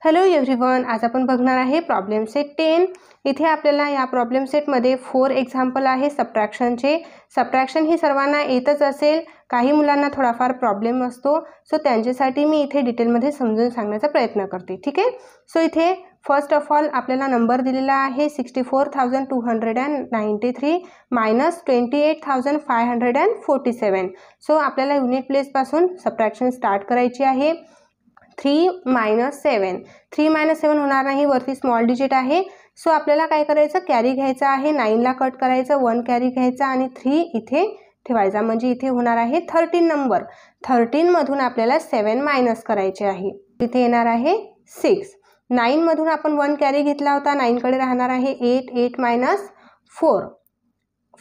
Hello everyone, आज आपण बघणार आहे प्रॉब्लेम सेट 10। इथे आपल्याला या प्रॉब्लेम सेटमध्ये 4 एक्झाम्पल आहे सबट्रॅक्शनचे। सबट्रॅक्शन ही सर्वांना येतच असेल, काही मुलांना थोडाफार प्रॉब्लेम असतो, सो त्यांच्यासाठी मी इथे डिटेलमध्ये समजून सांगण्याचा प्रयत्न करते। ठीक आहे, सो इथे फर्स्ट ऑफ ऑल आपल्याला नंबर दिलेला आहे 64,293 मायनस 28,547। सो आपल्याला युनिट प्लेस पासून सबट्रॅक्शन स्टार्ट करायची आहे। 3 - 7 3 - 7 होणार नाही, वरती स्मॉल डिजिट आहे, सो आपल्याला काय करायचं, कॅरी घ्यायचा आहे, 9 ला कट करायचं, 1 कॅरी घ्यायचा आणि 3 इथे ठेवायचा, म्हणजे इथे होणार आहे 13 नंबर। 13 मधून आपल्याला 7 मायनस करायचे आहे, इथे येणार आहे 6। 9 मधून आपण 1 कॅरी घेतला होता, 9 कडे राहणार आहे 8, 8 मायनस 4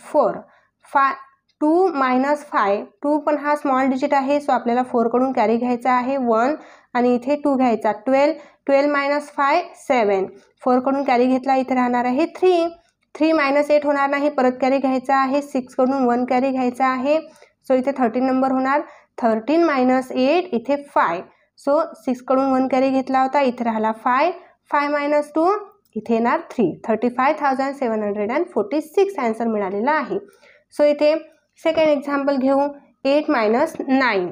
4 2 मायनस 5 2 पण हा स्मॉल डिजिट आहे, सो आपल्याला 4 कडून कॅरी घ्यायचा आहे 1 आणि इथे 2 घ्यायचा। 12 12 मायनस 5 7 4 कडून कॅरी घेतला, इथे राहणार आहे 3 3 मायनस 8 होणार नाही, परत कॅरी घ्यायचा आहे, 6 कडून 1 कॅरी घ्यायचा आहे, सो इथे 13 नंबर होणार। 13 मायनस 8 इथे 5, सो 6 कडून 1 कॅरी घेतला होता, इथे राहिला 5 5 मायनस 2 इथे येणार 3 35,746 आन्सर मिळालेला आहे। सो इथे सेकंड एक्झाम्पल घेऊ, 8 मायनस 9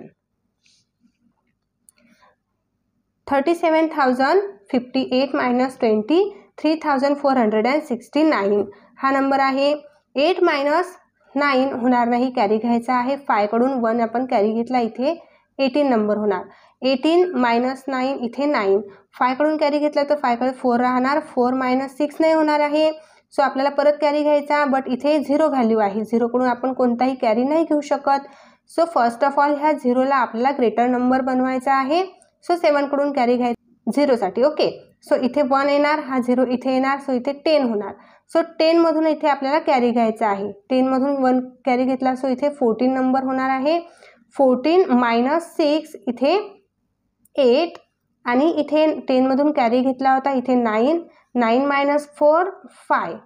37,058 मायनस 20 3,469 हा नंबर आहे। 8 मायनस 9 होणार नाही, कॅरी घ्यायचा आहे, 5 कडून 1 आपण कॅरी घेतला, इथे 18 नंबर होणार। 18 मायनस 9 इथे 9 5 कडून कॅरी घेतला तर 5 कडे 4 राहणार, 4 मायनस 6 नाही होणार आहे, सो आपल्याला परत कॅरी घ्यायचा, बट इथे 0 व्हॅल्यू आहे, 0 कडून आपण कोणताही कॅरी नाही घेऊ शकत, सो फर्स्ट ऑफ ऑल ह्या 0ला आपल्याला ग्रेटर नंबर बनवायचा आहे, सो 7 कडून कॅरी घ्यायचा 0 साठी। ओके, सो इथे 1 येणार, हा 0 इथे येणार, सो इथे 10 होणार, सो 10 मधून इथे आपल्याला कॅरी घ्यायचा आहे, 10 मधून 1 कॅरी घेतला, सो इथे 14 नंबर होणार आहे। 14 मायनस 6 इथे 8 आणि इथे 10 मधून कॅरी घेतला होता, इथे 9 9 मायनस 4 5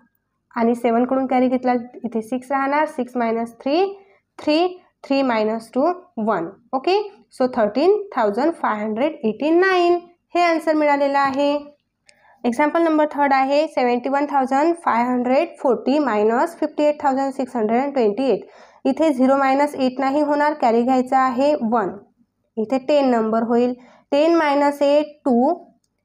आणि 7 कडून कॅरी घेतला, इथे 6 राहणार, 6 मायनस 3 3 3 मायनस 2 1। ओके, सो 13,589 हे आन्सर मिळालेलं आहे। एक्झाम्पल नंबर 3 आहे 71,540 मायनस 58,628 इथे 0 मायनस 8 नाही होणार, कॅरी घ्यायचा आहे 1, इथे 10 नंबर होईल। 10 मायनस 8 2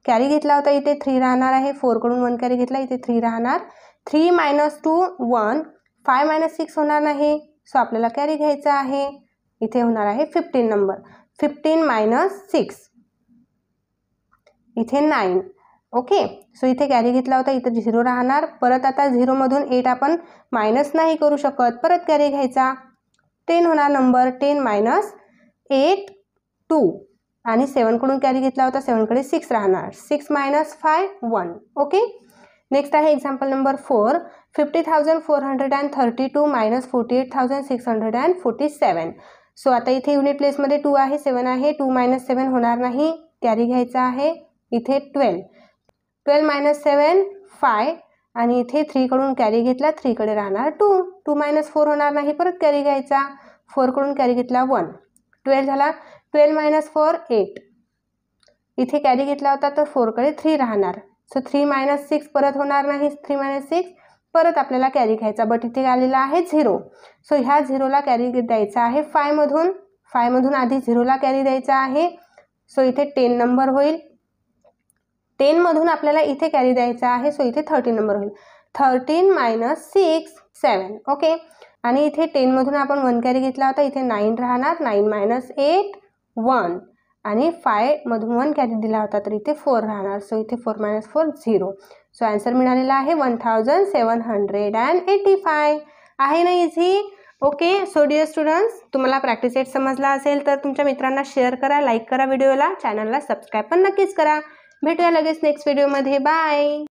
कॅरी घेतला होता, इथे 3 राहणार आहे, 4 कडून 1 कॅरी घेतला, इथे 3 राहणार, 3 मायनस 2 1 5 मायनस 6 होणार नाही, सो आपल्याला कॅरी घ्यायचा आहे, इथे होणार आहे 15 नंबर। 15 मायनस 6 इथे 9। ओके, सो इथे कॅरी घेतला होता, इथे 0 राहणार, परत आता 0 मधून 8 आपण मायनस नाही करू शकत, परत कॅरी घ्यायचा, 10 होणार नंबर। 10 मायनस 8 2 आणि 7 कडून कॅरी घेतला होता, 7 कडे 6 राहणार, 6 मायनस 5 1। ओके, नेक्स्ट आहे एक्झाम्पल नंबर 4 50,432 मायनस 48,647। सो आता इथे युनिट प्लेसमध्ये 2 आहे, 7 आहे, 2 मायनस 7 होणार नाही, कॅरी घ्यायचा आहे, इथे 12 12 मायनस 7 5 आणि इथे 3 कडून कॅरी घेतला, 3 कडे राहणार 2 2 मायनस 4 होणार नाही, परत कॅरी घ्यायचा, 4 कडून कॅरी घेतला 1 12 झाला। 12 मायनस 4 8 इथे कॅरी घेतला होता, तर 4 कडे 3 राहणार, सो 3 मायनस 6 परत होणार नाही, 3 मायनस 6 परत आपल्याला कॅरी घ्यायचा, बट इथे आलेला आहे 0, सो ह्या 0ला कॅरी द्यायचा आहे 5 मधून आधी 0ला कॅरी द्यायचा आहे, सो इथे 10 नंबर होईल। 10 मधून आपल्याला इथे कॅरी द्यायचा आहे, सो इथे 13 नंबर होईल। 13 मायनस 6 7। ओके, आणि इथे 10 मधून आपण 1 कॅरी घेतला होता, इथे 9 राहणार, 9 मायनस 8 1 आणि 5 मधून 1 कॅरी दिला होता, तर इथे 4 राहणार, सो इथे 4 मायनस 4 0। सो आन्सर मिळालेला आहे 1785 आहे ना, easy. Okay, so dear students, तुम्हाला प्रॅक्टिस सेट समजला असेल तर तुमच्या मित्रांना शेअर करा, लाईक करा व्हिडिओला, चॅनलला सबस्क्राईब पण नक्कीच करा। भेटूया लगेच नेक्स्ट व्हिडिओमध्ये, बाय।